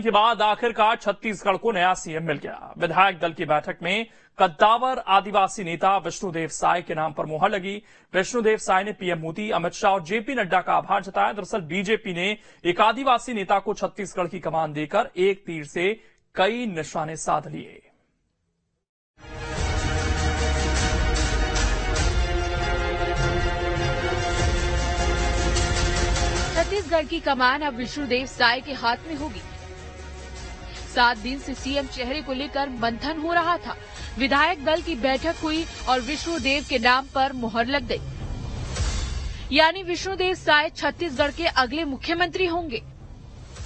के बाद आखिरकार छत्तीसगढ़ को नया सीएम मिल गया। विधायक दल की बैठक में कद्दावर आदिवासी नेता विष्णुदेव साय के नाम पर मुहर लगी। विष्णुदेव साय ने पीएम मोदी, अमित शाह और जेपी नड्डा का आभार जताया। दरअसल बीजेपी ने एक आदिवासी नेता को छत्तीसगढ़ की कमान देकर एक तीर से कई निशाने साध लिए। छत्तीसगढ़ की कमान अब विष्णुदेव साय के हाथ में होगी। 7 दिन से सीएम चेहरे को लेकर मंथन हो रहा था। विधायक दल की बैठक हुई और विष्णुदेव के नाम पर मुहर लग गई, यानी विष्णुदेव साय छत्तीसगढ़ के अगले मुख्यमंत्री होंगे।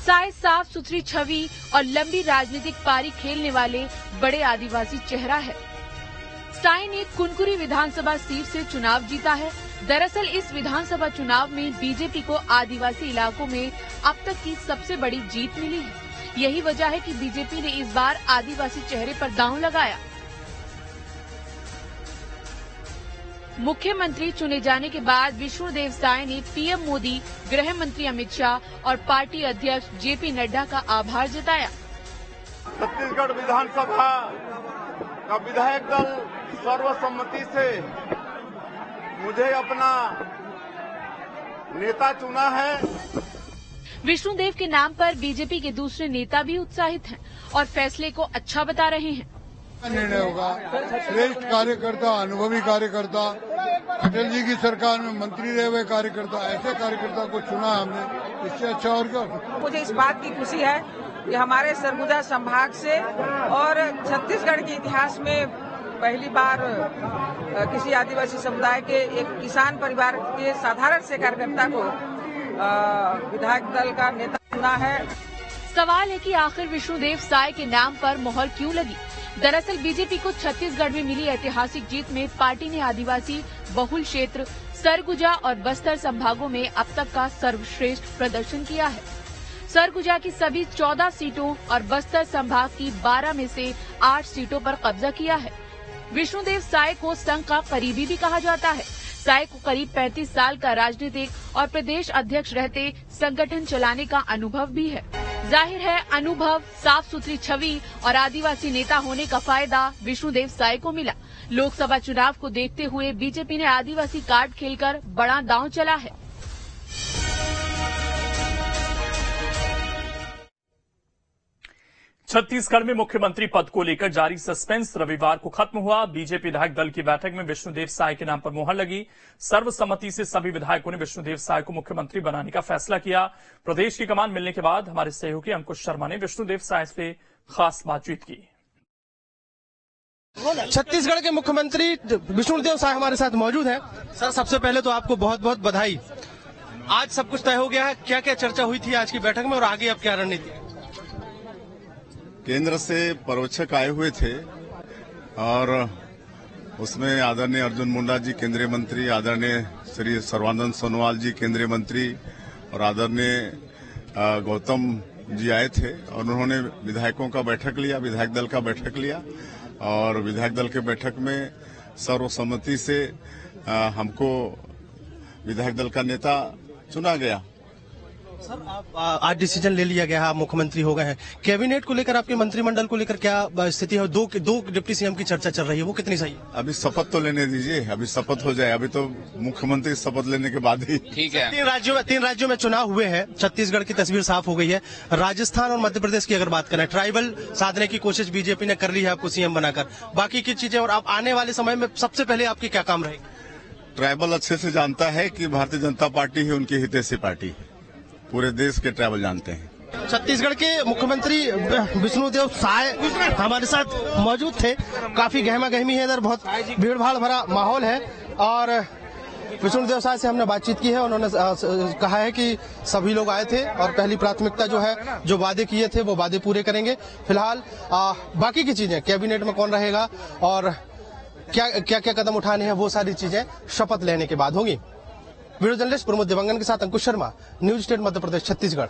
साय साफ सुथरी छवि और लंबी राजनीतिक पारी खेलने वाले बड़े आदिवासी चेहरा है। साय ने कुनकुरी विधानसभा सीट से चुनाव जीता है। दरअसल इस विधानसभा चुनाव में बीजेपी को आदिवासी इलाकों में अब तक की सबसे बड़ी जीत मिली है। यही वजह है कि बीजेपी ने इस बार आदिवासी चेहरे पर दांव लगाया। मुख्यमंत्री चुने जाने के बाद विष्णुदेव साय ने पीएम मोदी, गृह मंत्री अमित शाह और पार्टी अध्यक्ष जेपी नड्डा का आभार जताया। छत्तीसगढ़ विधानसभा का विधायक दल सर्वसम्मति से मुझे अपना नेता चुना है। विष्णुदेव के नाम पर बीजेपी के दूसरे नेता भी उत्साहित हैं और फैसले को अच्छा बता रहे हैं। निर्णय होगा, श्रेष्ठ कार्यकर्ता, अनुभवी कार्यकर्ता, अटल जी की सरकार में मंत्री रहे हुए कार्यकर्ता, ऐसे कार्यकर्ता को चुना हमने, इससे अच्छा और क्या। मुझे इस बात की खुशी है कि हमारे सरगुजा संभाग से और छत्तीसगढ़ के इतिहास में पहली बार किसी आदिवासी समुदाय के एक किसान परिवार के साधारण से कार्यकर्ता को विधायक दल का नेता चुना है। सवाल है कि आखिर विष्णुदेव साय के नाम पर मुहर क्यों लगी। दरअसल बीजेपी को छत्तीसगढ़ में मिली ऐतिहासिक जीत में पार्टी ने आदिवासी बहुल क्षेत्र सरगुजा और बस्तर संभागों में अब तक का सर्वश्रेष्ठ प्रदर्शन किया है। सरगुजा की सभी 14 सीटों और बस्तर संभाग की 12 में से 8 सीटों पर कब्जा किया है। विष्णुदेव साय को संघ का करीबी भी कहा जाता है। साय को करीब 35 साल का राजनीतिक और प्रदेश अध्यक्ष रहते संगठन चलाने का अनुभव भी है। जाहिर है अनुभव, साफ सुथरी छवि और आदिवासी नेता होने का फायदा विष्णुदेव साय को मिला। लोकसभा चुनाव को देखते हुए बीजेपी ने आदिवासी कार्ड खेलकर बड़ा दांव चला है। छत्तीसगढ़ में मुख्यमंत्री पद को लेकर जारी सस्पेंस रविवार को खत्म हुआ। बीजेपी विधायक दल की बैठक में विष्णुदेव साय के नाम पर मुहर लगी। सर्वसम्मति से सभी विधायकों ने विष्णुदेव साय को मुख्यमंत्री बनाने का फैसला किया। प्रदेश की कमान मिलने के बाद हमारे सहयोगी अंकुश शर्मा ने विष्णुदेव साय से खास बातचीत की। छत्तीसगढ़ के मुख्यमंत्री विष्णुदेव साय हमारे साथ मौजूद हैं। सर, सबसे पहले तो आपको बहुत बहुत बधाई। आज सब कुछ तय हो गया है, क्या क्या चर्चा हुई थी आज की बैठक में और आगे अब क्या रणनीति? केंद्र से पर्यवेक्षक आए हुए थे और उसमें आदरणीय अर्जुन मुंडा जी केंद्रीय मंत्री, आदरणीय श्री सर्बानंद सोनोवाल जी केंद्रीय मंत्री और आदरणीय गौतम जी आए थे और उन्होंने विधायकों का बैठक लिया, विधायक दल का बैठक लिया और विधायक दल के बैठक में सर्वसम्मति से हमको विधायक दल का नेता चुना गया। सर, आज डिसीजन ले लिया गया है, आप मुख्यमंत्री हो गए हैं। कैबिनेट को लेकर, आपके मंत्रिमंडल को लेकर क्या स्थिति है? दो डिप्टी सीएम की चर्चा चल रही है, वो कितनी सही है? अभी शपथ तो लेने दीजिए, अभी शपथ हो जाए, अभी तो मुख्यमंत्री शपथ लेने के बाद ही। ठीक है। तीन राज्यों में चुनाव हुए हैं, छत्तीसगढ़ की तस्वीर साफ हो गई है। राजस्थान और मध्य प्रदेश की अगर बात करें, ट्राइबल साधने की कोशिश बीजेपी ने कर ली है आपको सीएम बनाकर। बाकी की चीजें और आप आने वाले समय में सबसे पहले आपकी क्या काम रहेगी? ट्राइबल अच्छे से जानता है कि भारतीय जनता पार्टी ही उनकी हितैषी पार्टी है। पूरे देश के ट्राइबल जानते हैं। छत्तीसगढ़ के मुख्यमंत्री विष्णुदेव साय हमारे साथ मौजूद थे। काफी गहमा गहमी है, इधर बहुत भीड़ भाड़ भरा माहौल है और विष्णुदेव साय से हमने बातचीत की है। उन्होंने कहा है कि सभी लोग आए थे और पहली प्राथमिकता जो है, जो वादे किए थे वो वादे पूरे करेंगे। फिलहाल बाकी की चीजें, कैबिनेट में कौन रहेगा और क्या क्या कदम उठाने हैं, वो सारी चीजें शपथ लेने के बाद होंगी। वीडियो जर्नलिस्ट प्रमोद देवंगन के साथ अंकुश शर्मा, न्यूज स्टेट मध्य प्रदेश, छत्तीसगढ़।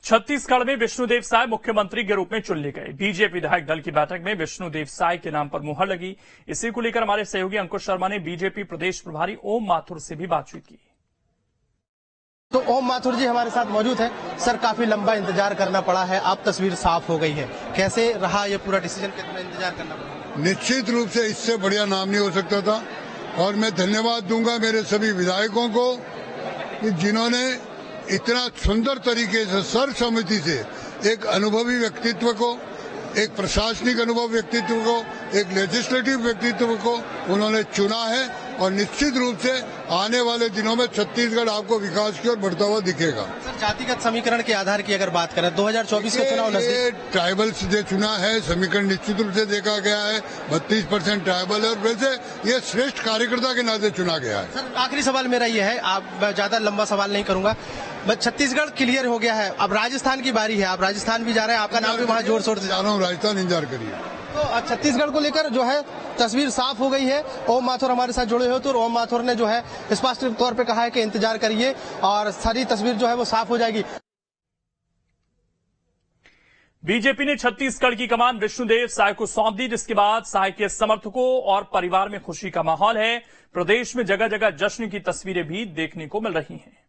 छत्तीसगढ़ में विष्णुदेव साय मुख्यमंत्री के रूप में चुन लिए गए। बीजेपी विधायक दल की बैठक में विष्णुदेव साय के नाम पर मुहर लगी। इसी को लेकर हमारे सहयोगी अंकुश शर्मा ने बीजेपी प्रदेश प्रभारी ओम माथुर से भी बातचीत की। तो ओम माथुर जी हमारे साथ मौजूद हैं। सर, काफी लंबा इंतजार करना पड़ा है, अब तस्वीर साफ हो गई है, कैसे रहा ये पूरा डिसीजन, कितना इंतजार करना पड़ा? निश्चित रूप से इससे बढ़िया नाम नहीं हो सकता था और मैं धन्यवाद दूंगा मेरे सभी विधायकों को कि जिन्होंने इतना सुंदर तरीके से सर्वसम्मति से एक अनुभवी व्यक्तित्व को, एक प्रशासनिक अनुभव व्यक्तित्व को, एक लेजिस्लेटिव व्यक्तित्व को उन्होंने चुना है और निश्चित रूप से आने वाले दिनों में छत्तीसगढ़ आपको विकास की ओर बढ़ता हुआ दिखेगा। सर, जातिगत समीकरण के आधार की अगर बात करें, 2024 का चुनाव नजदीक, ट्राइबल्स ने चुना है, समीकरण निश्चित रूप से देखा गया है, 32% ट्राइबल है और वैसे ये श्रेष्ठ कार्यकर्ता के नाते चुना गया है। सर, आखिरी सवाल मेरा ये है, आप ज्यादा लंबा सवाल नहीं करूंगा, बस छत्तीसगढ़ क्लियर हो गया है, अब राजस्थान की बारी है, आप राजस्थान भी जा रहे हैं, आपका नाम भी वहाँ जोर शोर से जा रहा हूँ, राजस्थान इंतजार करिए। तो छत्तीसगढ़ को लेकर जो है तस्वीर साफ हो गई है। ओम माथुर हमारे साथ जुड़े हो, तो ओम माथुर ने जो है स्पष्ट तौर पे कहा है कि इंतजार करिए और सारी तस्वीर जो है वो साफ हो जाएगी। बीजेपी ने छत्तीसगढ़ की कमान विष्णुदेव साय को सौंप दी, जिसके बाद साय के समर्थकों और परिवार में खुशी का माहौल है। प्रदेश में जगह जगह जश्न की तस्वीरें भी देखने को मिल रही हैं।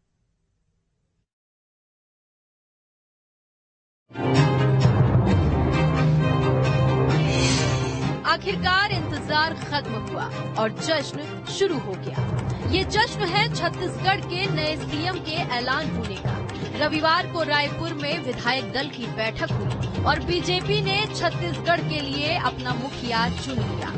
आखिरकार इंतजार खत्म हुआ और जश्न शुरू हो गया। ये जश्न है छत्तीसगढ़ के नए सीएम के ऐलान होने का। रविवार को रायपुर में विधायक दल की बैठक हुई और बीजेपी ने छत्तीसगढ़ के लिए अपना मुखिया चुन लिया।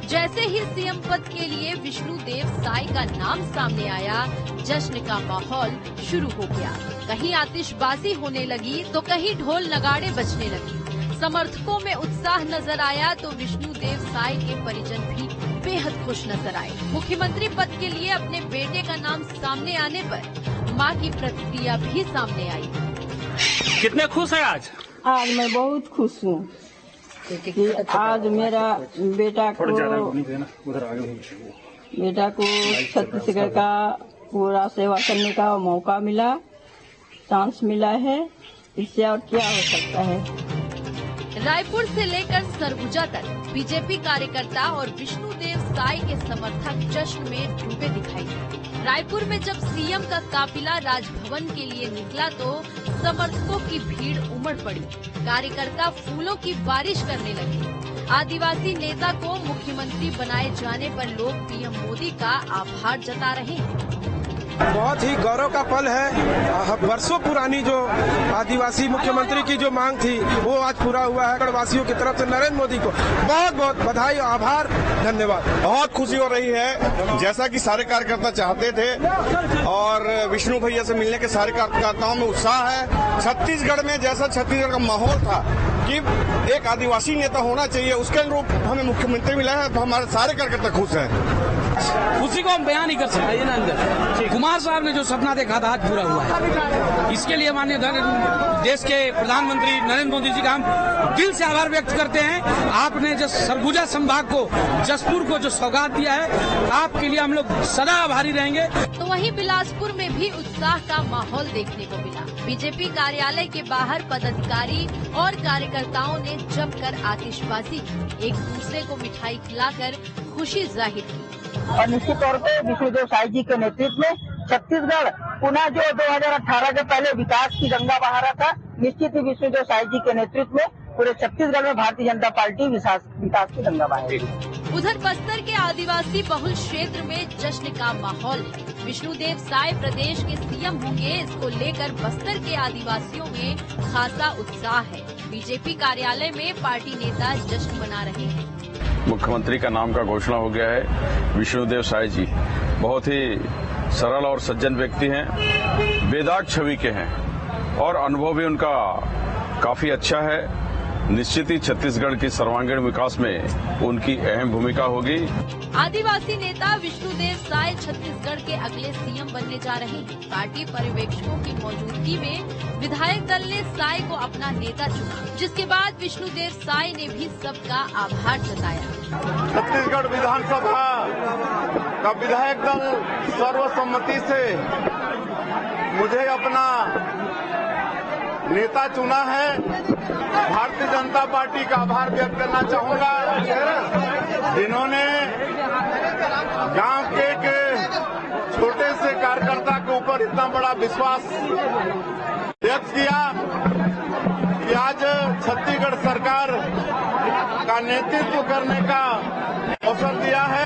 जैसे ही सीएम पद के लिए विष्णुदेव साय का नाम सामने आया, जश्न का माहौल शुरू हो गया। कहीं आतिशबाजी होने लगी तो कहीं ढोल नगाड़े बजने लगी। समर्थकों में उत्साह नजर आया तो विष्णुदेव साय के परिजन भी बेहद खुश नजर आए। मुख्यमंत्री पद के लिए अपने बेटे का नाम सामने आने पर मां की प्रतिक्रिया भी सामने आई। कितने खुश हैं आज? आज मैं बहुत खुश हूँ कि आज मेरा बेटा को छत्तीसगढ़ का पूरा सेवा करने का मौका मिला, चांस मिला है। इससे और क्या हो सकता है। रायपुर से लेकर सरगुजा तक बीजेपी कार्यकर्ता और विष्णुदेव साय के समर्थक जश्न में डूबे दिखाई दिए। रायपुर में जब सीएम का काफिला राजभवन के लिए निकला तो समर्थकों की भीड़ उमड़ पड़ी। कार्यकर्ता फूलों की बारिश करने लगे। आदिवासी नेता को मुख्यमंत्री बनाए जाने पर लोग पीएम मोदी का आभार जता रहे हैं। बहुत ही गौरव का पल है। वर्षों पुरानी जो आदिवासी मुख्यमंत्री की जो मांग थी वो आज पूरा हुआ है। वासियों की तरफ से नरेंद्र मोदी को बहुत बहुत बधाई, आभार, धन्यवाद। बहुत खुशी हो रही है, जैसा कि सारे कार्यकर्ता चाहते थे और विष्णु भैया से मिलने के सारे कार्यकर्ताओं में उत्साह है। छत्तीसगढ़ में जैसा छत्तीसगढ़ का माहौल था कि एक आदिवासी नेता होना चाहिए, उसके अनुरूप हमें मुख्यमंत्री मिला है। हमारे सारे कार्यकर्ता खुश हैं। खुशी को हम बयान नहीं कर सकते। ये अंदर कुमार साहब ने जो सपना देखा था आज पूरा हुआ है। इसके लिए माननीय देश के प्रधानमंत्री नरेंद्र मोदी जी का हम दिल से आभार व्यक्त करते हैं। आपने जो सरगुजा संभाग को, जसपुर को जो सौगात दिया है, आपके लिए हम लोग सदा आभारी रहेंगे। तो वहीं बिलासपुर में भी उत्साह का माहौल देखने को मिला। बीजेपी कार्यालय के बाहर पदाधिकारी और कार्यकर्ताओं ने जमकर आतिशबाजी की, एक दूसरे को मिठाई खिलाकर खुशी जाहिर की। और निश्चित तौर पे विष्णुदेव साय जी के नेतृत्व में छत्तीसगढ़ पुनः जो 2018 के पहले विकास की गंगा बहा रहा था, निश्चित ही विष्णुदेव साय जी के नेतृत्व में पूरे छत्तीसगढ़ में भारतीय जनता पार्टी विकास की गंगा बहाएगी। उधर बस्तर के आदिवासी बहुल क्षेत्र में जश्न का माहौल है। विष्णुदेव साय प्रदेश के सीएम होंगे, इसको लेकर बस्तर के आदिवासियों में खासा उत्साह है। बीजेपी कार्यालय में पार्टी नेता जश्न मना रहे हैं। मुख्यमंत्री का नाम का घोषणा हो गया है। विष्णुदेव साय जी बहुत ही सरल और सज्जन व्यक्ति हैं, बेदाग छवि के हैं और अनुभव भी उनका काफी अच्छा है। निश्चित ही छत्तीसगढ़ की सर्वांगीण विकास में उनकी अहम भूमिका होगी। आदिवासी नेता विष्णुदेव साय छत्तीसगढ़ के अगले सीएम बनने जा रहे हैं। पार्टी पर्यवेक्षकों की मौजूदगी में विधायक दल ने साय को अपना नेता चुना, जिसके बाद विष्णुदेव साय ने भी सबका आभार जताया। छत्तीसगढ़ विधानसभा का विधायक दल सर्वसम्मति से मुझे अपना नेता चुना है। भारतीय जनता पार्टी का आभार व्यक्त करना चाहूंगा, जिन्होंने गांव के छोटे से कार्यकर्ता के ऊपर इतना बड़ा विश्वास व्यक्त किया कि आज छत्तीसगढ़ सरकार का नेतृत्व करने का अवसर दिया है।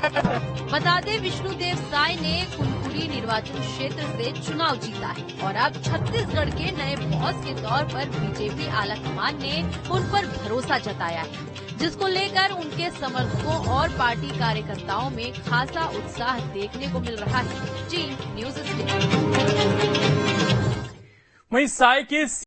बता दें, विष्णुदेव साय ने कुनकुरी निर्वाचन क्षेत्र से चुनाव जीता है और अब छत्तीसगढ़ के नए बॉस के तौर पर बीजेपी आलाकमान ने उन पर भरोसा जताया है, जिसको लेकर उनके समर्थकों और पार्टी कार्यकर्ताओं में खासा उत्साह देखने को मिल रहा है। जी न्यूज़। वहीं साय के